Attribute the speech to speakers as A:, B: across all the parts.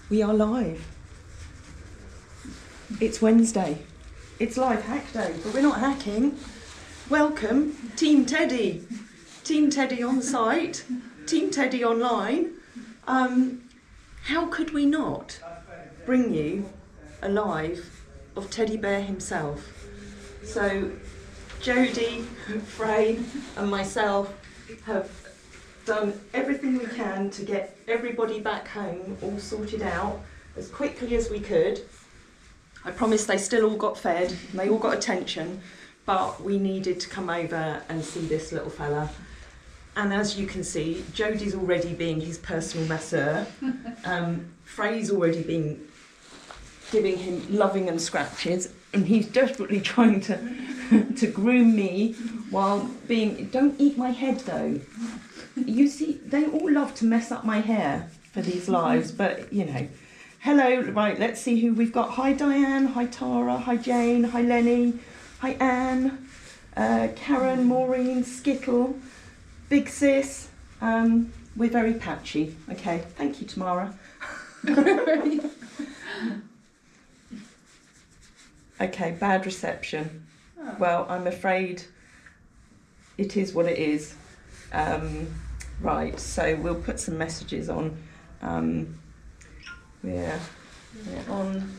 A: We are live. It's Wednesday. It's live hack day, but we're not hacking. Welcome, Team Teddy. Team Teddy on site, Team Teddy online. How could we not bring you a live of Teddy Bear himself? So Jodie, Frey and myself have done everything we can to get everybody back home all sorted out as quickly as we could. I promise they still all got fed and they all got attention, but we needed to come over and see this little fella. And as you can see, Jodie's already being his personal masseur. Frey's already been giving him loving and scratches, and he's desperately trying to groom me while being, don't eat my head though. You see, they all love to mess up my hair for these lives, but you know. Hello, right, let's see who we've got. Hi Diane, hi Tara, hi Jane, hi Lenny, hi Anne, Karen, Maureen, Skittle, Big Sis. We're very patchy. Okay, thank you, Tamara. Okay, bad reception. Oh. Well, I'm afraid it is what it is. Right, so we'll put some messages on. We're on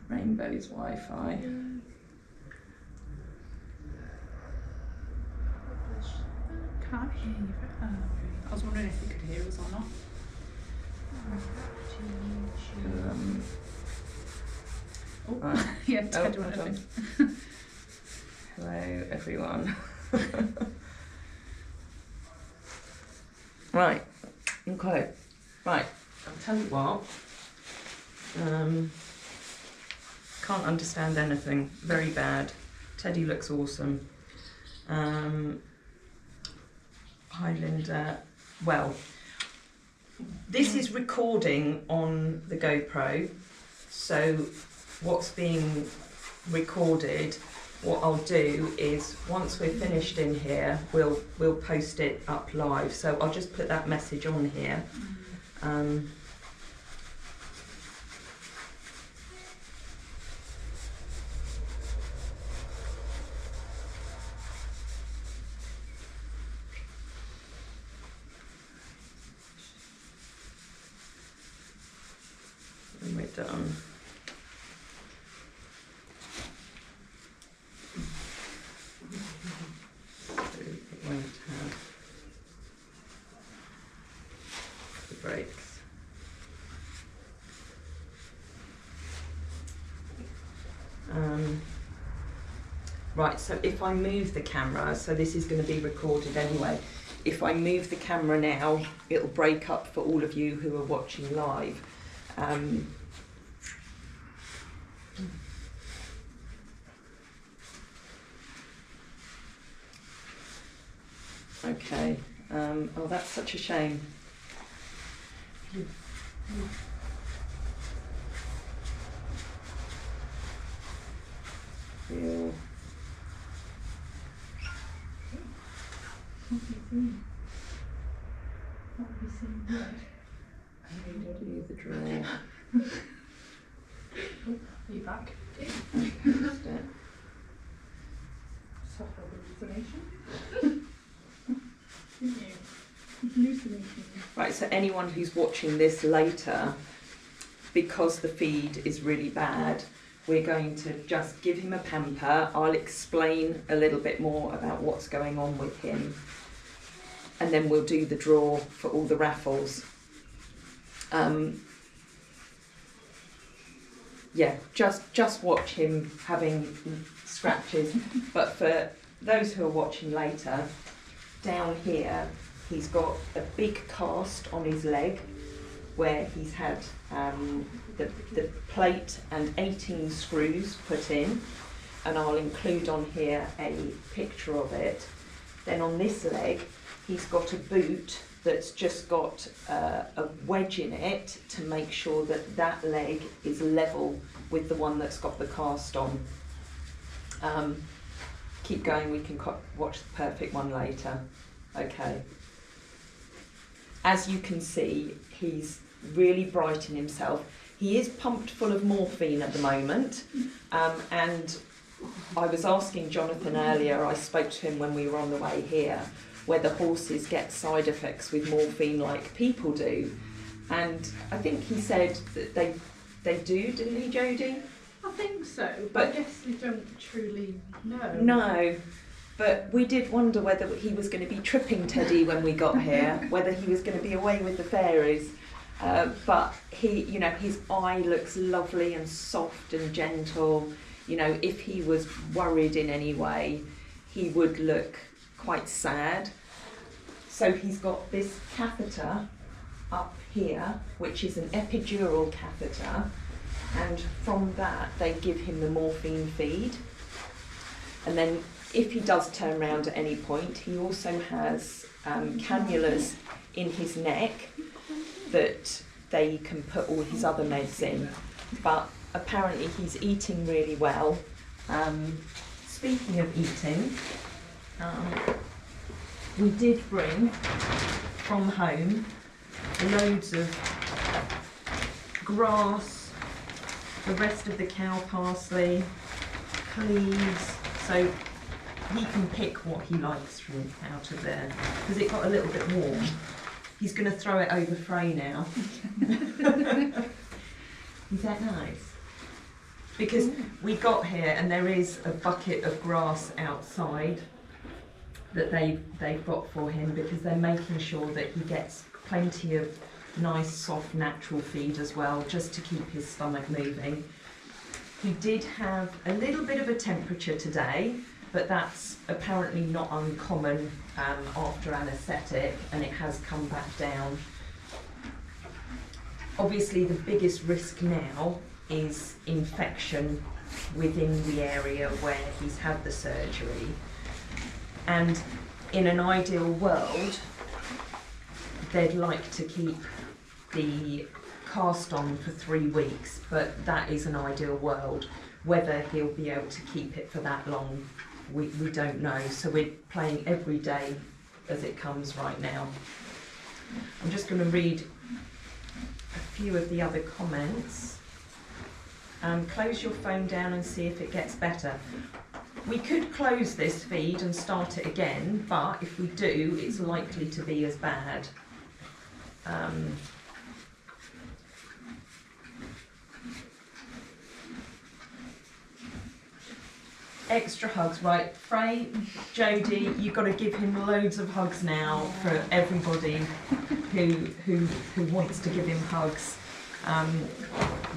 A: Rainbow's Wi-Fi.
B: Can't hear you. I was wondering if you could hear us or not.
A: Right.
B: Yeah, Ted went a bit.
A: Hello, everyone. Right. Okay. Right. I'll tell you what. Can't understand anything. Very bad. Teddy looks awesome. Hi, Linda. Well, this is recording on the GoPro, so what's being recorded, what I'll do is once we're finished in here, we'll post it up live. So I'll just put that message on here. When we're done. It won't have the brakes. Right, so if I move the camera, so this is going to be recorded anyway, if I move the camera now, it'll break up for all of you who are watching live. Okay, oh that's such a shame. Feel. Do the draw.
B: Are you back? Suffer hallucination.
A: Right, so anyone who's watching this later, because the feed is really bad, we're going to just give him a pamper. I'll explain a little bit more about what's going on with him, and then we'll do the draw for all the raffles. Yeah, just watch him having scratches. But for those who are watching later, down here he's got a big cast on his leg where he's had the plate and 18 screws put in, and I'll include on here a picture of it. Then on this leg he's got a boot that's just got a wedge in it to make sure that that leg is level with the one that's got the cast on. Keep going, we can watch the perfect one later. Okay. as you can see, he's really bright in himself. He is pumped full of morphine at the moment, and I was asking Jonathan earlier, I spoke to him when we were on the way here, whether horses get side effects with morphine like people do. And I think he said that they do, didn't he, Jodie?
B: I think so, but I guess we don't truly know.
A: No, but we did wonder whether he was going to be tripping Teddy when we got here, whether he was going to be away with the fairies. But he, you know, his eye looks lovely and soft and gentle. You know, if he was worried in any way, he would look quite sad. So he's got this catheter up here, which is an epidural catheter, and from that they give him the morphine feed. And then if he does turn around at any point, he also has cannulas in his neck that they can put all his other meds in. But apparently he's eating really well. Speaking of eating, we did bring from home loads of grass, the rest of the cow parsley, cleaves, so he can pick what he likes from out of there, because it got a little bit warm. He's going to throw it over Frey now. Is that nice? Because we got here and there is a bucket of grass outside that they've got for him, because they're making sure that he gets plenty of nice soft natural feed as well, just to keep his stomach moving. He did have a little bit of a temperature today, but that's apparently not uncommon after anaesthetic, and it has come back down. Obviously the biggest risk now is infection within the area where he's had the surgery. And in an ideal world, they'd like to keep the cast on for 3 weeks, but that is an ideal world. Whether he'll be able to keep it for that long, we don't know. So we're playing every day as it comes right now. I'm just going to read a few of the other comments. Close your phone down and see if it gets better. We could close this feed and start it again, but if we do, it's likely to be as bad. Extra hugs, right? Frey, Jodie, you've got to give him loads of hugs now for everybody who wants to give him hugs.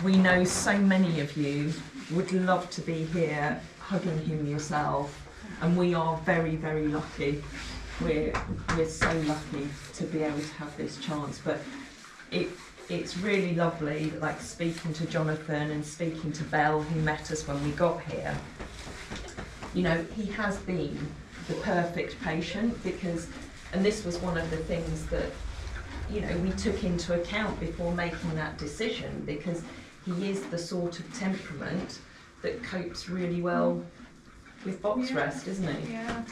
A: We know so many of you would love to be here hugging him yourself, and we are very, very lucky. We're so lucky to be able to have this chance. But it's really lovely, like speaking to Jonathan and speaking to Belle, who met us when we got here. You know, he has been the perfect patient, because, and this was one of the things that, you know, we took into account before making that decision, because he is the sort of temperament that copes really well with box rest, isn't he?
B: Yeah.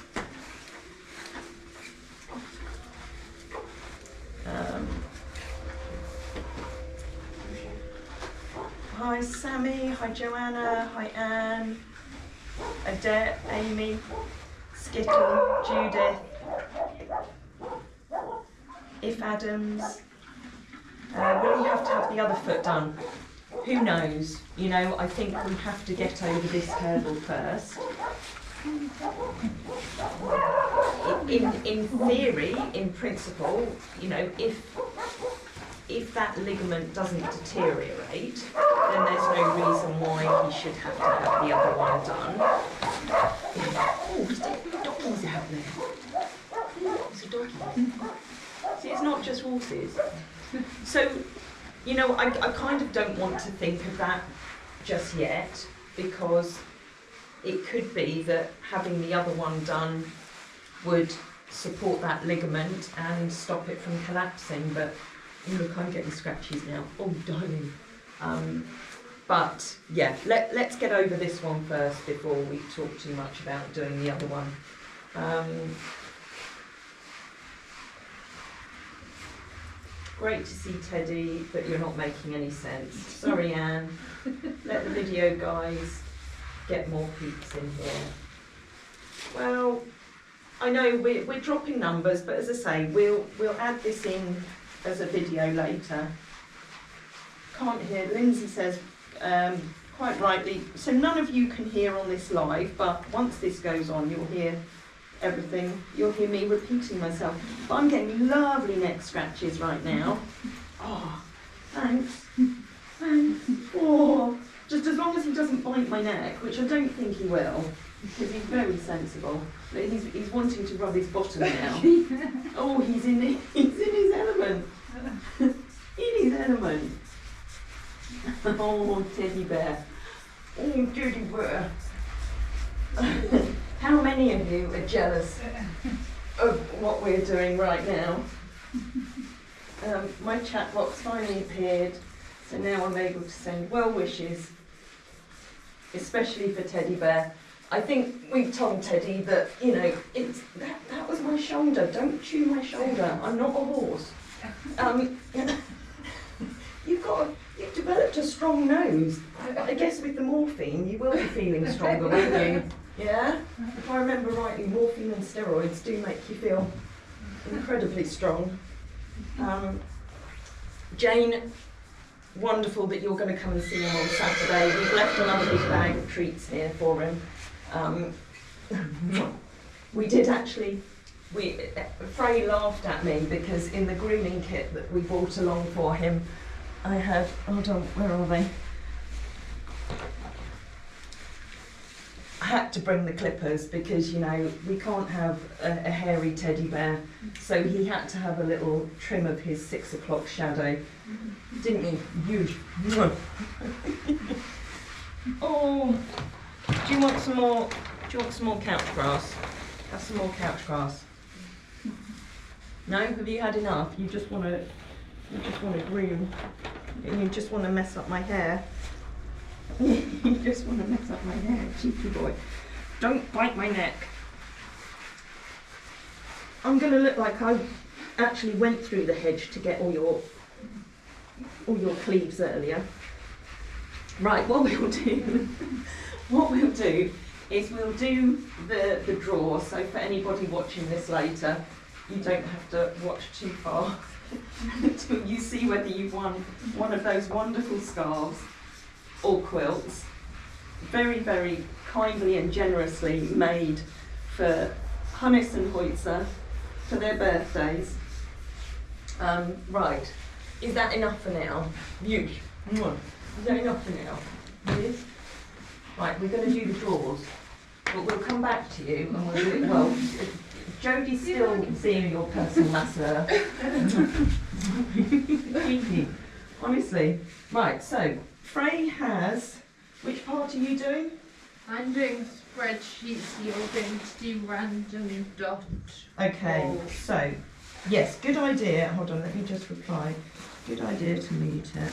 A: Hi Sammy, hi Joanna, hi Anne, Adette, Amy, Skittle, Judith, If Adams. Will he have to have the other foot done? Who knows? You know, I think we have to get over this hurdle first. In theory, in principle, you know, if that ligament doesn't deteriorate, then there's no reason why he should have to have the other one done. Oh, is there doggies out there? It's a doggy. See, it's not just horses. So, you know, I kind of don't want to think of that just yet, because it could be that having the other one done would support that ligament and stop it from collapsing. But oh, look, I'm getting scratches now. Oh, darling. But yeah, let's get over this one first before we talk too much about doing the other one. great to see Teddy, but you're not making any sense. Sorry, Anne. Let the video guys get more peeps in here. Well, I know we're dropping numbers, but as I say, we'll add this in as a video later. Can't hear. Lindsay says quite rightly. So none of you can hear on this live, but once this goes on, you'll hear everything. You'll hear me repeating myself. But I'm getting lovely neck scratches right now. Oh, thanks. Thanks. Oh, just as long as he doesn't bite my neck, which I don't think he will, because he's very sensible. But he's wanting to rub his bottom now. Oh, he's in his element. In his element. Oh, teddy bear. Oh, teddy bear. How many of you are jealous of what we're doing right now? My chat box finally appeared, so now I'm able to send well wishes, especially for Teddy Bear. I think we've told Teddy that, you know, that was my shoulder. Don't chew my shoulder. I'm not a horse. You've developed a strong nose. I guess with the morphine, you will be feeling stronger, won't you? Yeah? If I remember rightly, morphine and steroids do make you feel incredibly strong. Jane, wonderful that you're going to come and see him on Saturday. We've left another big bag of treats here for him. We did actually, Frey laughed at me because in the grooming kit that we brought along for him, I had, hold on, where are they? I had to bring the clippers because, you know, we can't have a hairy teddy bear, so he had to have a little trim of his 6 o'clock shadow, didn't you? Huge. Oh, do you want some more couch grass? Have some more couch grass? No, have you had enough? You just want to groom, and you just want to mess up my hair. You just want to mess up my hair, cheeky boy. Don't bite my neck. I'm going to look like I actually went through the hedge to get all your cleaves earlier. Right, what we'll do is we'll do the draw, so for anybody watching this later, you don't have to watch too far until you see whether you've won one of those wonderful scarves or quilts, very, very kindly and generously made for Hannes and Hoitzer for their birthdays. Right, is that enough for now? Is that enough for now? Yes? Right, we're going to do the drawers, but we'll come back to you and we'll do it well. Jodie's still being your personal masseur. Honestly. Right, so Frey has, which part are you doing?
B: I'm doing spreadsheets, you're going to do random dot.
A: Okay, so, yes, good idea. Hold on, let me just reply. Good idea to mute it.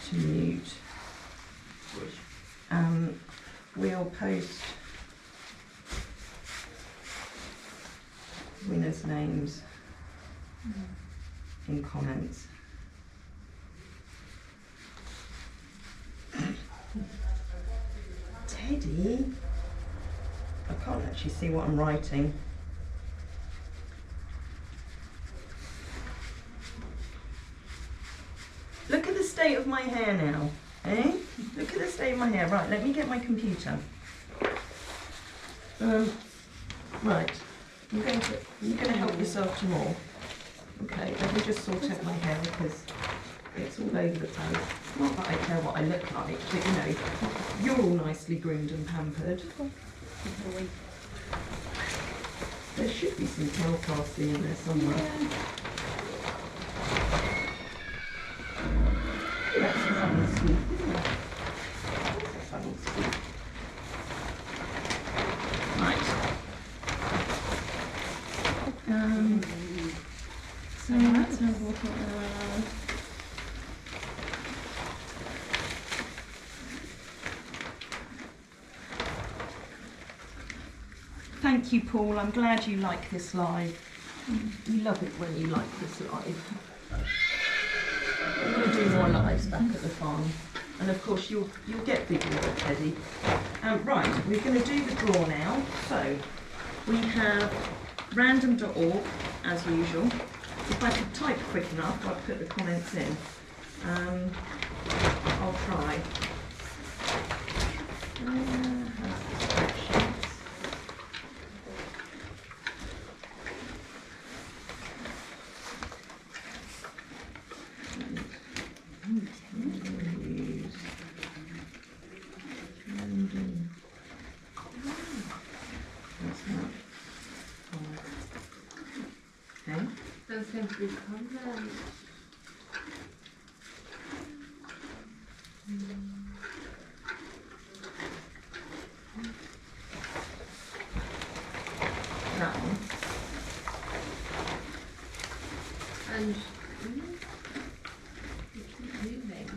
A: To mute. We'll post winners' names in comments. Teddy? I can't actually see what I'm writing. Look at the state of my hair now, eh? Look at the state of my hair. Right, let me get my computer. Right, you're going to help yourself to more. Okay, let me just sort out my hair because it's all over the place. Not that I care what I look like, but you know, you're all nicely groomed and pampered. There should be some tail casting in there somewhere. That's a funny scoop, isn't it? That's a funny scoop. Right. So let's have a look at that. Thank you, Paul. I'm glad you like this live. We love it when you like this live. We're going to do more lives back at the farm. And of course you'll get bigger with Teddy. Right, we're going to do the draw now. So we have random.org as usual. If I could type quick enough, I'd put the comments in. I'll try. Okay.
C: That's going to be comment.
A: That one.
C: And we keep moving.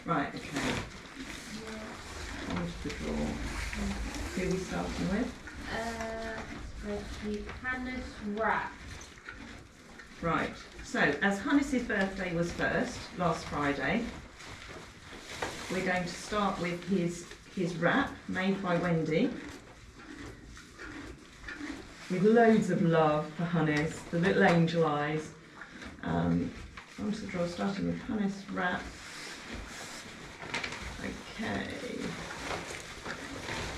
A: Right, okay. Here's the draw. Who are we starting with?
C: Spreadsheet Hannah's wrap.
A: Right, so as Hannes's birthday was first, last Friday, we're going to start with his wrap made by Wendy. With loads of love for Hannes, the little angel eyes. Onto the draw, starting with Hannes wrap. Okay.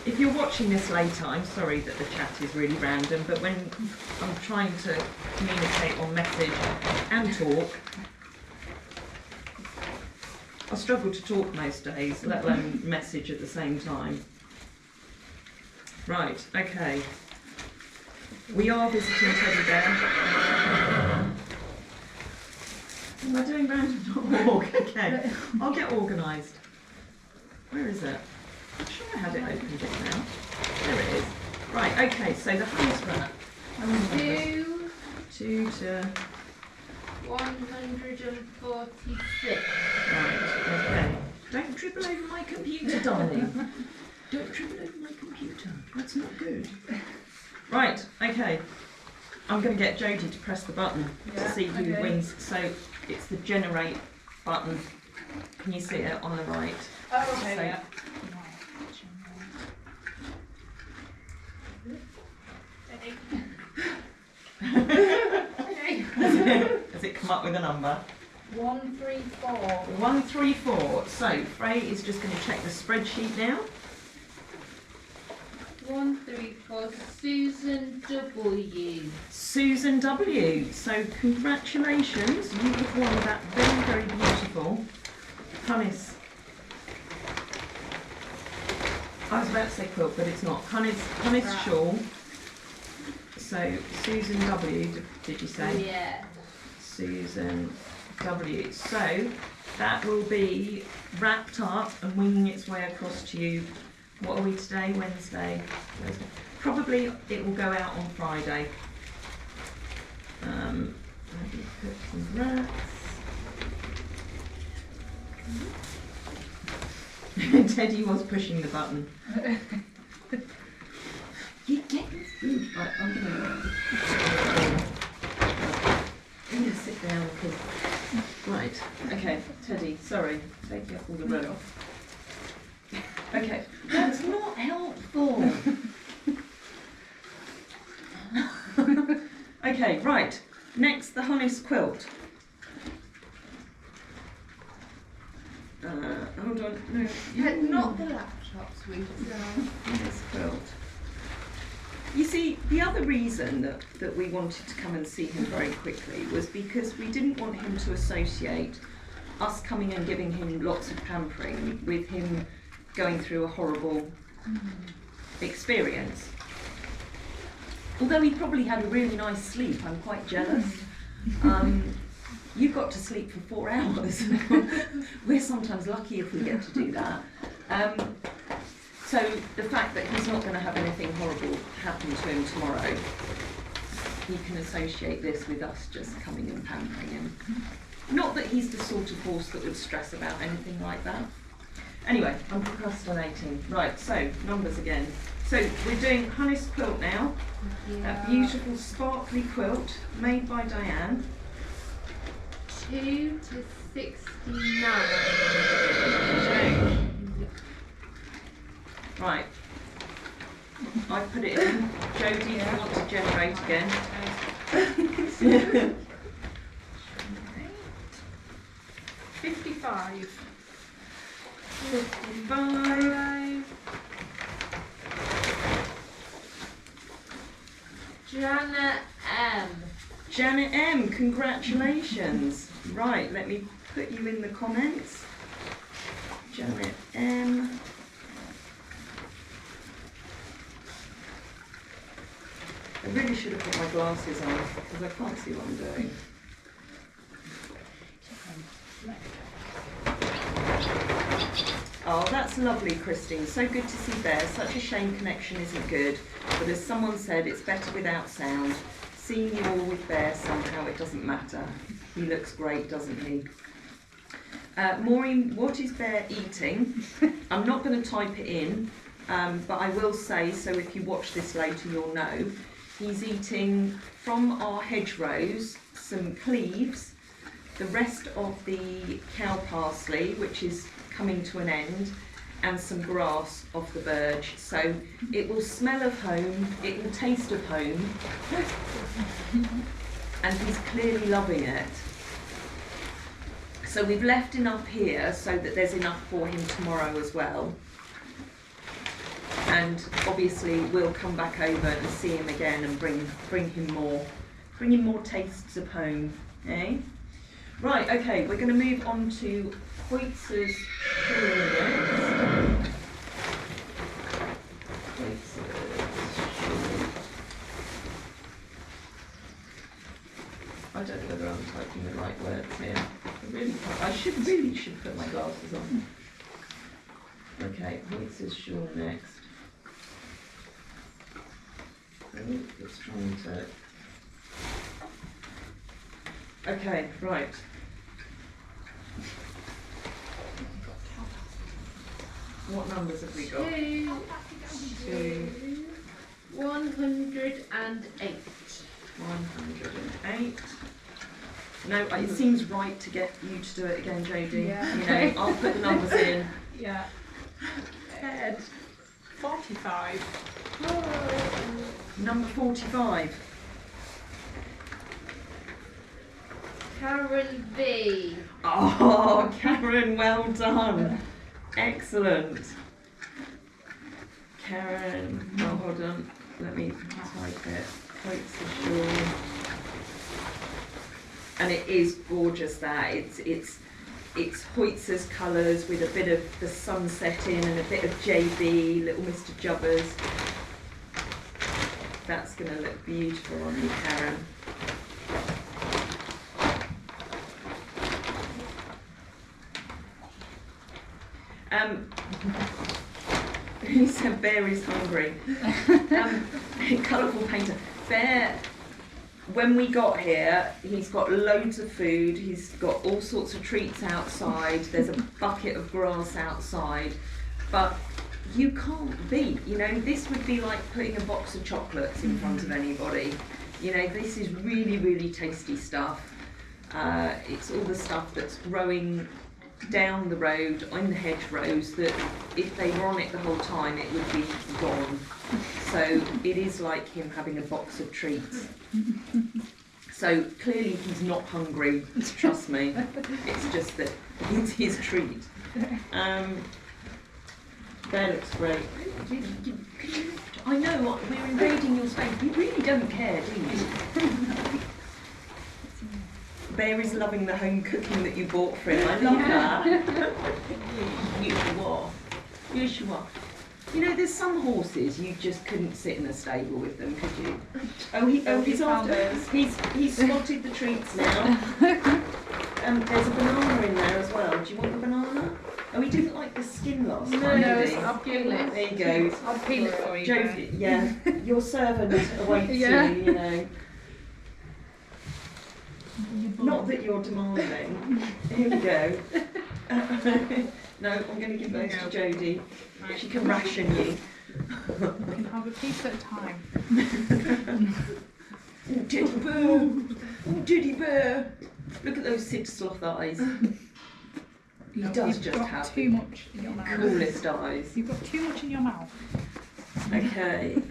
A: If you're watching this later, I'm sorry that the chat is really random, but when I'm trying to communicate on message and talk, I struggle to talk most days, let alone message at the same time. Right, okay. We are visiting Teddy Bear. Am I doing random.org? Okay, I'll get organised. Where is it? I'm sure I had it open just now. There it is. Right, okay, so the Hannes wrap. Two to
C: 146.
A: Right, okay. Don't dribble over my computer, darling. Don't dribble over my computer. That's not good. Right, okay. I'm going to get Jodie to press the button to see who wins. So it's the generate button. Can you see it on the right?
B: Oh, okay,
A: So,
B: yeah.
A: Has it come up with a number?
C: 134.
A: 134. So Frey is just going to check the spreadsheet now.
C: 134. Susan W.
A: Susan W. So congratulations, you have won that very, very beautiful Hannes. I was about to say quilt, but it's not. Hannes shawl. So Susan W. Did you say?
C: Yeah.
A: Susan W. So that will be wrapped up and winging its way across to you. What are we today? Wednesday. Probably it will go out on Friday. Let me put some wraps. Teddy was pushing the button. You're getting food. Right, I'm gonna sit down because. Right. Okay, Teddy. Sorry, take up all the room. Okay, that's not helpful. Okay, right. Next, the Hannes quilt. Hold on. No,
C: Not the laptop, sweetie.
A: Hannes quilt. You see, the other reason that we wanted to come and see him very quickly was because we didn't want him to associate us coming and giving him lots of pampering with him going through a horrible experience. Although he probably had a really nice sleep, I'm quite jealous. You've got to sleep for 4 hours. We're sometimes lucky if we get to do that. So the fact that he's not going to have anything horrible happen to him tomorrow, you can associate this with us just coming and pampering him. Not that he's the sort of horse that would stress about anything like that. Anyway, I'm procrastinating. Right, so numbers again. So we're doing Hunnis quilt now. That beautiful sparkly quilt made by Diane.
C: 2 to 69.
A: Right. I put it in. Jodie, do you want to generate again?
B: 55.
A: 55.
C: Janet M.
A: Janet M, congratulations. Right, let me put you in the comments. Janet M. I really should have put my glasses on because I can't see what I'm doing. Oh, that's lovely, Christine. So good to see Bear. Such a shame connection isn't good. But as someone said, it's better without sound. Seeing you all with Bear, somehow it doesn't matter. He looks great, doesn't he? Maureen, what is Bear eating? I'm not going to type it in, but I will say, so if you watch this later, you'll know. He's eating from our hedgerows some cleaves, the rest of the cow parsley, which is coming to an end, and some grass off the verge. So it will smell of home, it will taste of home, and he's clearly loving it. So we've left enough here so that there's enough for him tomorrow as well. And obviously we'll come back over and see him again and bring him more tastes of home. Eh? Right, okay, we're going to move on to Hoytz's next. I don't know whether I'm typing the right words here. I really should put my glasses on. Okay, Hoytz's shawl next. Oh, it's trying to. Okay, right. What numbers have we got?
C: 108.
A: 108. No, it seems right to get you to do it again, Jodie.
B: Yeah.
A: You know, I'll put the numbers in.
B: Yeah. Ed. 45.
A: Number 45.
C: Karen B.
A: Oh, Karen, well done. Excellent. Karen, oh, hold on. Let me type it. Quotes the shawl. And it is gorgeous. That it's Hoytz's colours with a bit of the sunset in and a bit of JB, little Mr. Jubbers. That's going to look beautiful on you, Karen. Who said Bear is hungry? Colourful painter. Bear, when we got here, he's got loads of food, he's got all sorts of treats outside, there's a bucket of grass outside, but you can't beat, you know, this would be like putting a box of chocolates in front of anybody. You know, this is really, really tasty stuff. It's all the stuff that's growing down the road in the hedgerows that if they were on it the whole time it would be gone. So it is like him having a box of treats. So clearly he's not hungry, trust me. It's just that it's his treat. That looks great. I know, we're invading your space. You really don't care, do you? Bear is loving the home cooking that you bought for him. I love that. Yes, you are. Yes, you are. You know, there's some horses you just couldn't sit in a stable with them, could you? He's
B: found
A: after us. He's spotted the treats now. There's a banana in there as well. Do you want the banana? Oh, he didn't like the skin last time, did he?
B: I'll peel it.
A: There you go.
B: I'll peel it for you.
A: Joe, yeah, your servant awaits
B: Yeah.
A: you, you know. Not that you're demanding. Here we go. No, I'm going to give those to Jodie. She can ration you.
B: You can have a piece at a time.
A: Oh, teddy bear! Oh, teddy bear! Look at those Sid Sloth eyes. He does
B: You've
A: just
B: got
A: have
B: too much in your
A: the
B: mouth.
A: coolest eyes.
B: You've got too much in your mouth.
A: Okay,
B: You've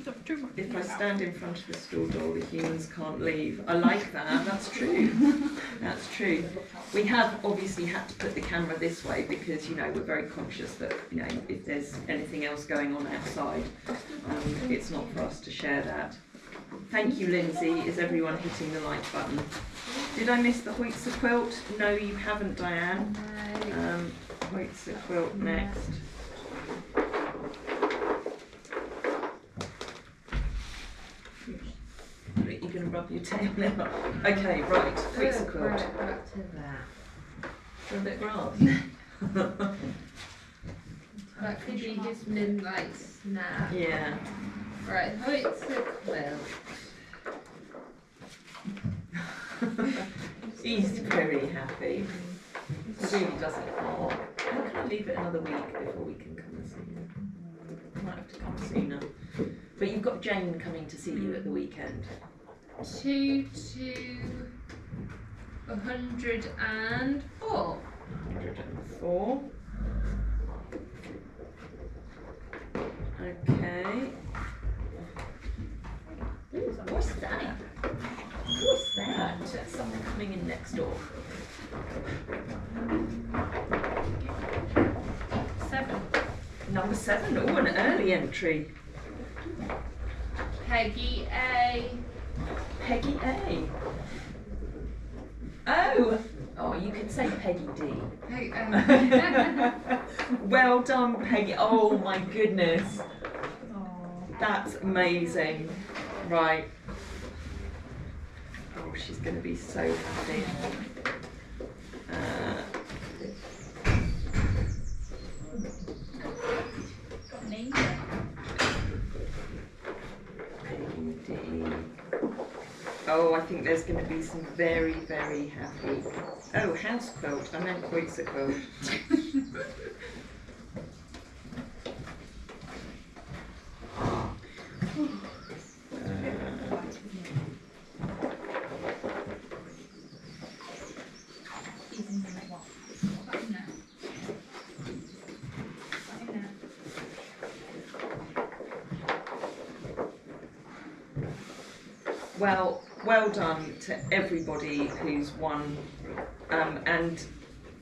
B: got too much in
A: if
B: your
A: I
B: mouth.
A: stand in front of the store door, the humans can't leave. I like that, that's true. That's true. We have obviously had to put the camera this way because, you know, we're very conscious that, you know, if there's anything else going on outside, it's not for us to share that. Thank you, Lindsay. Is everyone hitting the like button? Did I miss the Hoytzer quilt? No, you haven't, Diane. Hoytzer quilt next. You're going to rub your tail now. Okay, right. Hoytzer quilt.
C: Right, back to that.
A: For a bit of grass.
C: That could be just midnight snap.
A: Yeah.
C: Right, Hoytzer quilt.
A: He's very happy. He really doesn't. Oh, how can I leave it another week before we can come and see you? Might have to come sooner. But you've got Jane coming to see you at the weekend.
C: 2 to 104.
A: 104. Okay. Ooh, what's that? What's that? That's someone coming in next door.
C: 7.
A: Number 7. Oh, an early entry.
C: Peggy A.
A: Peggy A. Oh! Oh, you could say Peggy D.
C: Peg,
A: Well done, Peggy. Oh my goodness.
B: Aww.
A: That's amazing. Right. Oh, she's going to be so happy. Peggy D. Oh, I think there's going to be some very, very happy. Oh, house quilt. I meant Hoytzer quilt. Well done to everybody who's won, and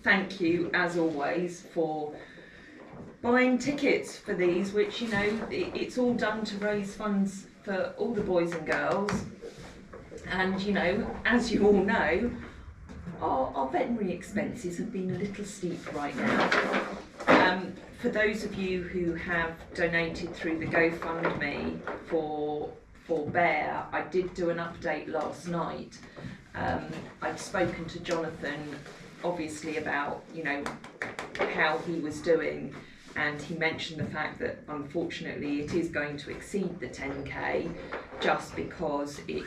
A: thank you as always for buying tickets for these, which, you know, it's all done to raise funds for all the boys and girls. And, you know, as you all know, our veterinary expenses have been a little steep right now. For those of you who have donated through the GoFundMe for Bear, I did do an update last night. I'd spoken to Jonathan, obviously, about, you know, how he was doing, and he mentioned the fact that unfortunately it is going to exceed the 10k just because he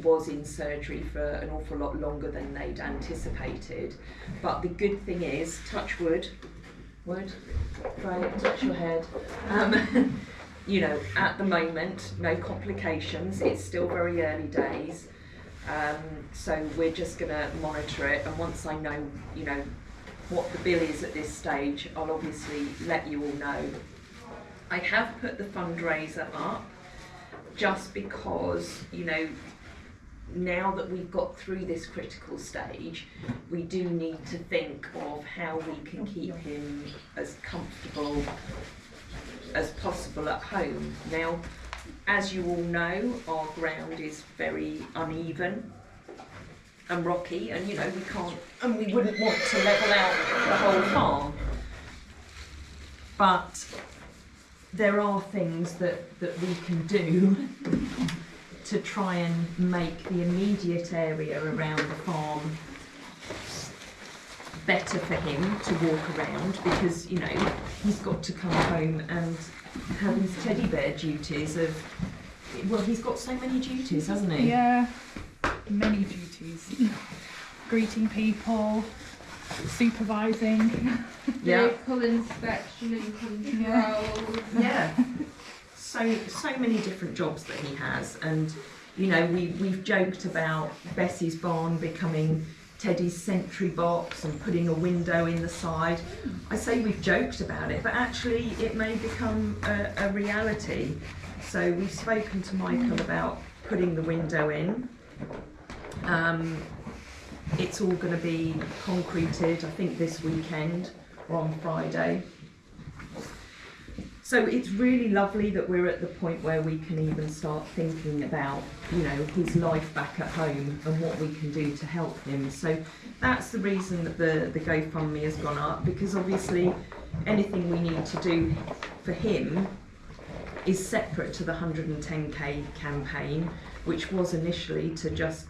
A: was in surgery for an awful lot longer than they'd anticipated. But the good thing is, touch wood, right, touch your head. You know, at the moment, no complications. It's still very early days. So we're just going to monitor it. And once I know, you know, what the bill is at this stage, I'll obviously let you all know. I have put the fundraiser up just because, you know, now that we've got through this critical stage, we do need to think of how we can keep him as comfortable as possible at home. Now, as you all know, our ground is very uneven and rocky, and, you know, we can't, and we wouldn't want to level out the whole farm. But there are things that we can do to try and make the immediate area around the farm better for him to walk around, because, you know, he's got to come home and have his teddy bear duties of, well, he's got so many duties, hasn't he?
B: Yeah, many duties. Greeting people, supervising.
A: Yeah.
C: Vehicle inspection and control.
A: Yeah. So many different jobs that he has, and you know, we've joked about Bessie's barn becoming Teddy's sentry box and putting a window in the side. I say we've joked about it, but actually it may become a reality. So we've spoken to Michael about putting the window in. It's all going to be concreted, I think, this weekend or on Friday. So it's really lovely that we're at the point where we can even start thinking about, you know, his life back at home and what we can do to help him. So that's the reason that the GoFundMe has gone up, because obviously anything we need to do for him is separate to the 110k campaign, which was initially to just,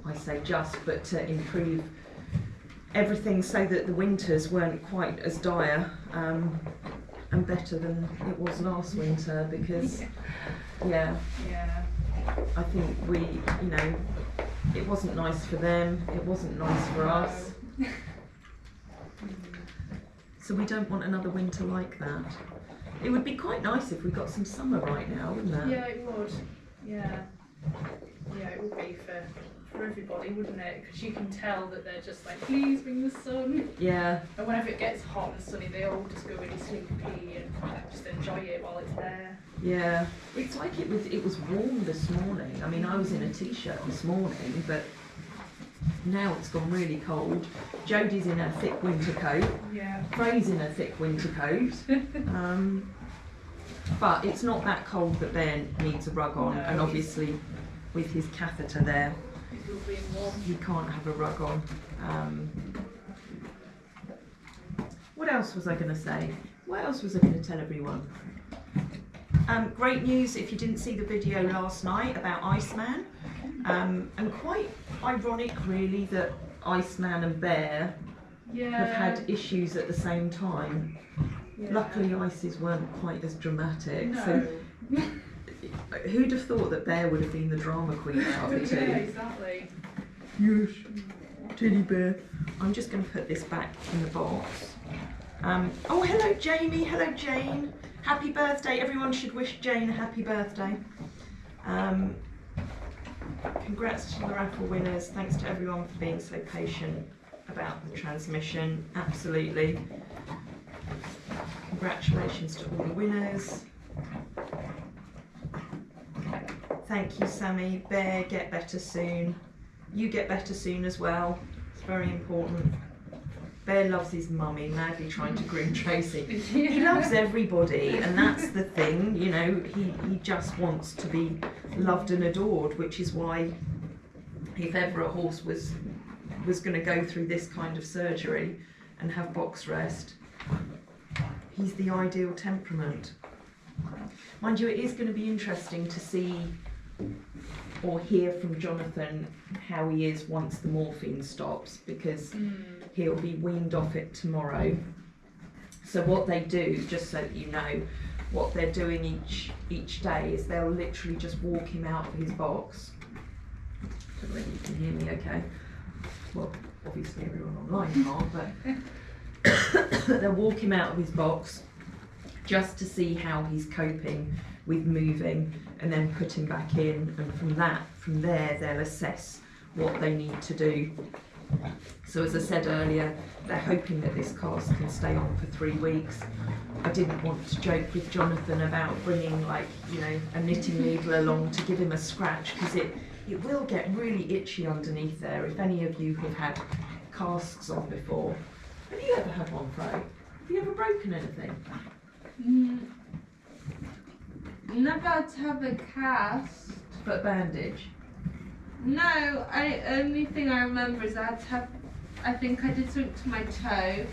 A: I say just, but to improve everything so that the winters weren't quite as dire and better than it was last winter, because yeah, I think we, you know, it wasn't nice for them, it wasn't nice for us. So we don't want another winter like that. It would be quite nice if we got some summer right now, wouldn't it?
B: Yeah, it would. Yeah. Yeah, it would be for everybody, wouldn't it? Because you can tell that they're just like, please bring the sun.
A: Yeah.
B: And whenever it gets hot and sunny, they all just go really sleepy and just enjoy it while it's there.
A: Yeah. It's like it was warm this morning. I mean, I was in a t-shirt this morning, but now it's gone really cold. Jodie's in a thick winter coat.
B: Yeah.
A: Frey's in a thick winter coat. But it's not that cold that Ben needs a rug on, and obviously with his catheter there, you can't have a rug on. What else was I going to say? What else was I going to tell everyone? Great news if you didn't see the video last night about Iceman. And quite ironic really that Iceman and Bear have had issues at the same time.
B: Yeah.
A: Luckily Ices weren't quite as dramatic.
B: No.
A: So who'd have thought that Bear would have been the drama queen out of the two?
B: Yeah, exactly.
A: Yes, teddy bear. I'm just going to put this back in the box. Oh, hello Jamie, hello Jane. Happy birthday. Everyone should wish Jane a happy birthday. Congrats to the raffle winners. Thanks to everyone for being so patient about the transmission. Absolutely. Congratulations to all the winners. Thank you, Sammy. Bear, get better soon. You get better soon as well. It's very important. Bear loves his mummy, madly trying to groom Tracy. He loves everybody, and that's the thing, you know, he just wants to be loved and adored, which is why if ever a horse was going to go through this kind of surgery and have box rest, he's the ideal temperament. Mind you, it is going to be interesting to see or hear from Jonathan how he is once the morphine stops, because he'll be weaned off it tomorrow. So what they do, just so that you know, what they're doing each day is they'll literally just walk him out of his box. I don't know if you can hear me okay. Well, obviously everyone online can't, but they'll walk him out of his box just to see how he's coping with moving, and then put him back in, and from there they'll assess what they need to do. So as I said earlier, they're hoping that this cast can stay on for 3 weeks. I didn't want to joke with Jonathan about bringing, like, you know, a knitting needle along to give him a scratch, because it will get really itchy underneath there. If any of you have had casts on before, have you ever had one, Frey? Have you ever broken anything?
C: Never had to have a cast.
A: But bandage?
C: No, only thing I remember is I had to have, I think I did something to my toe,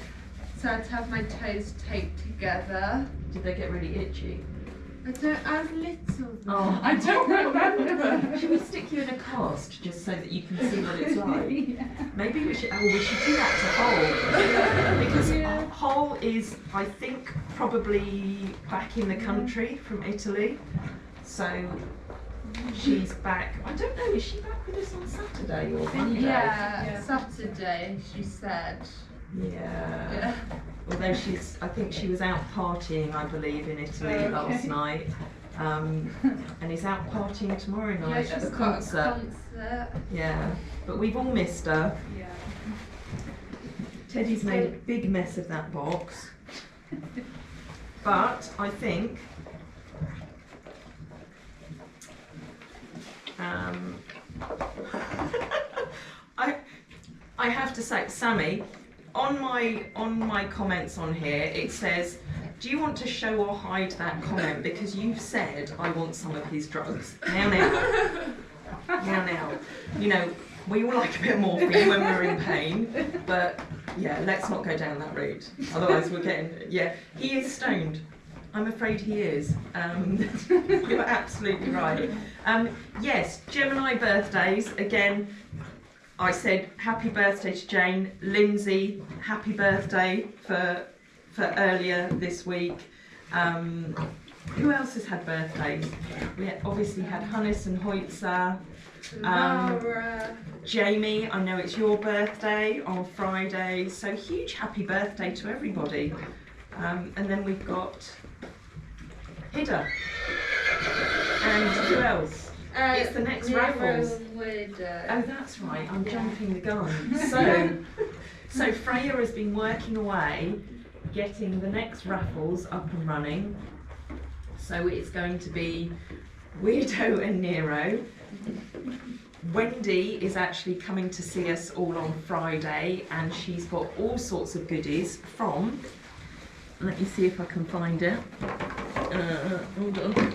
C: sad to have my toes taped together.
A: Did they get really itchy?
C: I don't have little.
A: Oh,
B: I don't remember.
A: should we stick you in a cast just so that you can see what it's like?
B: Yeah.
A: Maybe we should. Oh, we should do that to Hole because
B: Yeah.
A: Hole is, I think, probably back in the country from Italy. So she's back. I don't know. Is she back with us on Saturday or Monday?
B: Yeah.
C: Saturday, she said.
A: Yeah. Although I think she was out partying, I believe, in Italy last night. And is out partying tomorrow
C: Yeah,
A: night at
C: she's
A: the
C: got
A: concert.
C: a concert.
A: Yeah. But we've all missed her.
B: Yeah.
A: Teddy's made a big mess of that box. But I think I have to say, Sammy, on my comments on here, it says, do you want to show or hide that comment because you've said I want some of his drugs. Now. You know, we all like a bit of morphine when we're in pain, but yeah, let's not go down that route. Otherwise we're getting, yeah, he is stoned. I'm afraid he is. You're absolutely right. Yes, Gemini birthdays. Again, I said happy birthday to Jane. Lindsay, happy birthday for earlier this week. Who else has had birthdays? We obviously had Hannes and Hoitza.
C: Laura.
A: Jamie, I know it's your birthday on Friday, so huge happy birthday to everybody. And then we've got Hida. And who else? It's the next raffles. Oh, that's right, I'm jumping the gun. So Freya has been working away, getting the next raffles up and running. So it's going to be Weirdo and Nero. Wendy is actually coming to see us all on Friday, and she's got all sorts of goodies from, let me see if I can find it. Hold on.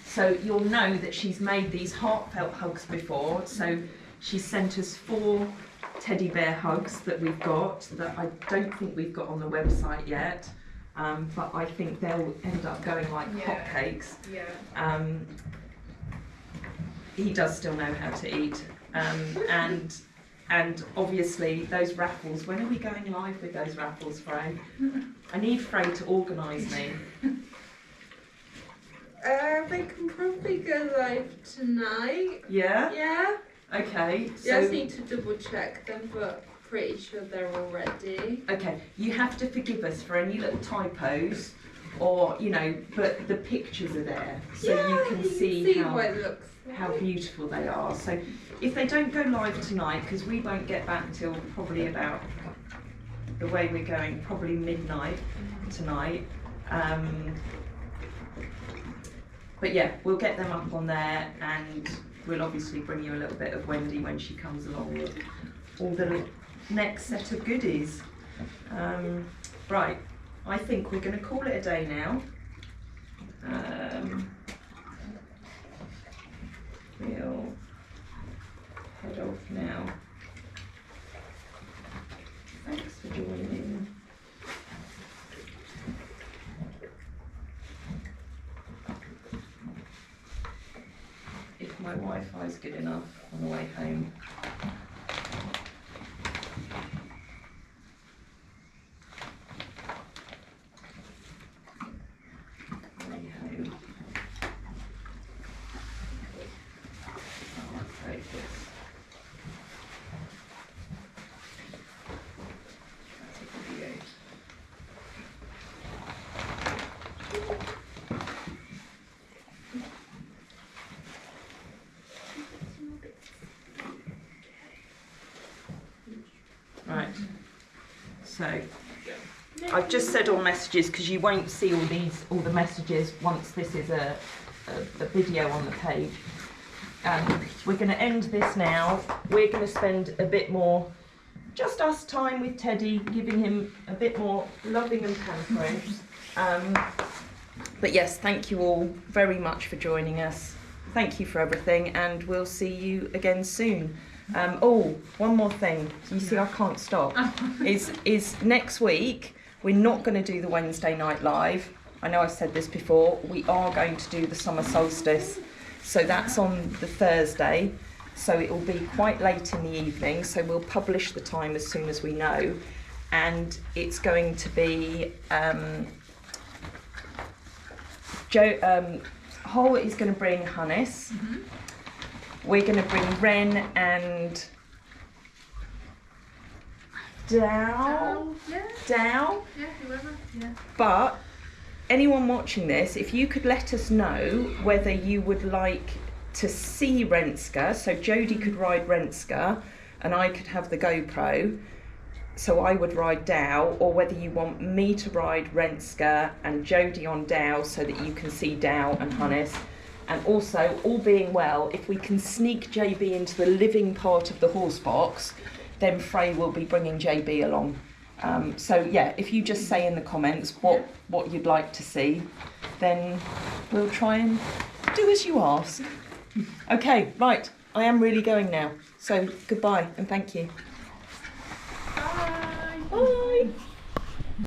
A: So you'll know that she's made these heartfelt hugs before. So she sent us 4 teddy bear hugs that we've got that I don't think we've got on the website yet. But I think they'll end up going like hotcakes.
B: Yeah.
A: He does still know how to eat. And obviously those raffles, when are we going live with those raffles, Frey? I need Frey to organise me.
C: They can probably go live tonight.
A: Yeah?
C: Yeah?
A: Okay.
C: So just need to double check them, but pretty sure they're all ready.
A: Okay, you have to forgive us for any little typos, or you know, but the pictures are there, so you can see
C: what it looks like.
A: how beautiful they are. So if they don't go live tonight, because we won't get back till probably about the way we're going, probably midnight tonight. But yeah, we'll get them up on there, and we'll obviously bring you a little bit of Wendy when she comes along with all the next set of goodies. Right, I think we're going to call it a day now. We'll head off now. Thanks for joining. If my Wi-Fi is good enough on the way home. Right, so I've just said all messages because you won't see all the messages once this is a video on the page. We're going to end this now. We're going to spend a bit more, just us time with Teddy, giving him a bit more loving and pampering. But yes, thank you all very much for joining us. Thank you for everything, and we'll see you again soon. Oh, one more thing. You see, I can't stop. Is next week we're not going to do the Wednesday night live. I know I've said this before. We are going to do the summer solstice. So that's on the Thursday. So it will be quite late in the evening. So we'll publish the time as soon as we know. And it's going to be Hol is going to bring Hannes. We're going to bring Ren and Dow.
B: Yeah, whoever. Yeah.
A: But anyone watching this, if you could let us know whether you would like to see Renska, so Jodie could ride Renska and I could have the GoPro, so I would ride Dow, or whether you want me to ride Renska and Jodie on Dow so that you can see Dow and Hannes. And also, all being well, if we can sneak JB into the living part of the horse box, then Frey will be bringing JB along. So yeah, if you just say in the comments what you'd like to see, then we'll try and do as you ask. Okay, right, I am really going now. So goodbye and thank you.